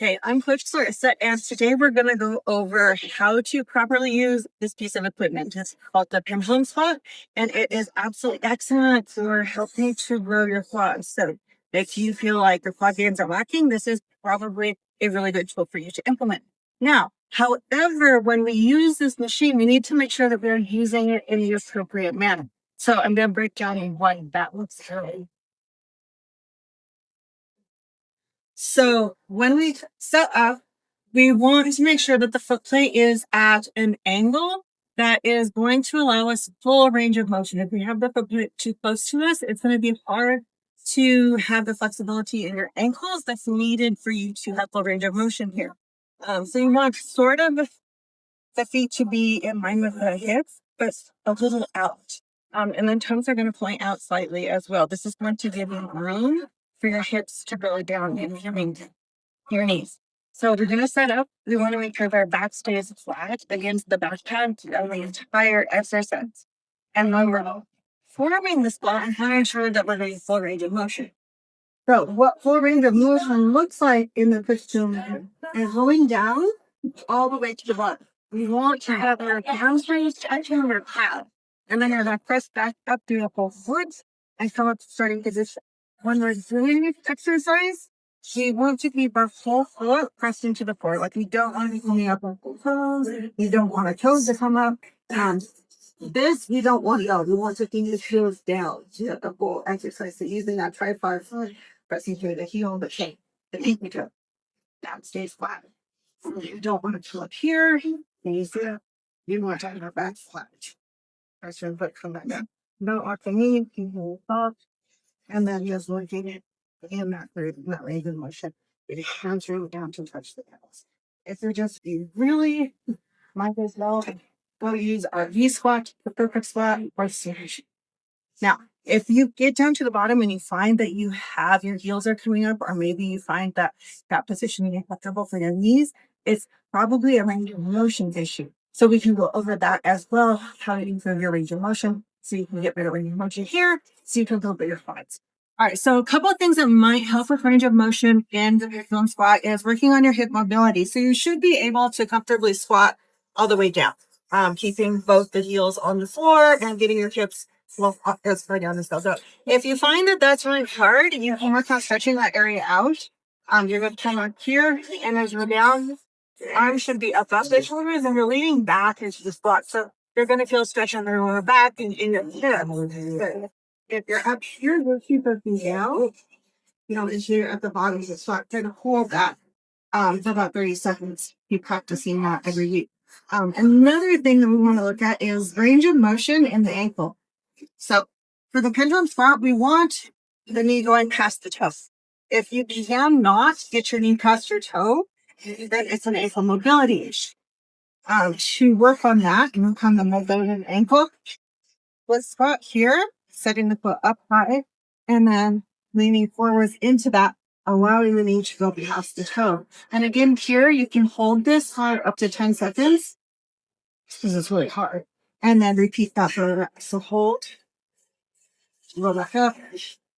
Okay, I'm Coach Clarissa, and today we're going to go over how to properly use this piece of equipment. It's called the Pendulum Squat, and it is absolutely excellent for helping to grow your quads. So if you feel like your quad gains are lacking, this is probably a really good tool for you to implement. Now, however, when we use this machine, we need to make sure that we're using it in the appropriate manner. So I'm going to break down what that looks like. So when we set up, we want to make sure that the foot plate is at an angle that is going to allow us full range of motion. If we have the foot plate too close to us, it's going to be hard to have the flexibility in your ankles that's needed for you to have full range of motion here. So you want sort of the feet to be in line with the hips, but a little out. And then toes are going to point out slightly as well. This is going to give you room for your hips to go down and your knees. So we're going to set up. We want to make sure that our back stays flat against the back pad of the entire exercise. And then we're forming the squat and trying to ensure that we're getting full range of motion. So what full range of motion looks like in the Pendulum is going down all the way to the bottom. We want to have our hamstrings touching our calf. And then you're going to press back up through the whole foot and come up to starting position. When we're doing this exercise, we want to keep our whole foot pressed into the floor. Like we don't want to be coming up on the toes. We don't want our toes to come up. This we don't want to go. We want to keep the heels down to the whole exercise. So using that tripod foot, pressing through the heel, the pinky toe. That stays flat. You don't want to pull up here. Easy. You want to have your back flat. Press your foot, come back down. No off the knee, you hold up. And then just looking at in that range of motion. With your hands really down to touch the pedals. If you're just you really might as well go use our V squat, the perfect squat, or surge. Now, if you get down to the bottom and you find that you have your heels are coming up, or maybe you find that position is comfortable for your knees, it's probably a range of motion issue. So we can go over that as well, how to improve your range of motion, so you can get better range of motion here, so you can build better quads. All right, so a couple of things that might help with range of motion in the Pendulum squat is working on your hip mobility. So you should be able to comfortably squat all the way down, keeping both the heels on the floor and getting your hips as far down as they'll go. If you find that that's really hard, you can work on stretching that area out. You're going to come up here, and as you're down, your arms should be up the shoulders, and you're leaning back into the squat. So you're going to feel stretch on the lower back and in your hips. If you're up here, you'll keep looking down. As you're at the bottom of the squat, try to hold that for about 30 seconds. Keep practicing that every week. Another thing that we want to look at is range of motion in the ankle. So for the Pendulum squat, we want the knee going past the toe. If you cannot get your knee past your toe, then it's an ankle mobility issue. To work on that and work on the mobility of the ankle, let's squat here, setting the foot up high, and then leaning forwards into that, allowing the knee to go past the toe. And again, here you can hold this for up to 10 seconds because it's really hard. And then repeat that for the rest. So hold, roll back up,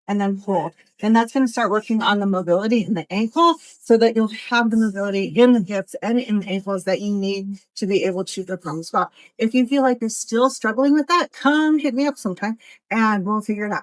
and then hold. And that's going to start working on the mobility in the ankle so that you'll have the mobility in the hips and in the ankles that you need to be able to perform the squat. If you feel like you're still struggling with that, come hit me up sometime and we'll figure it out.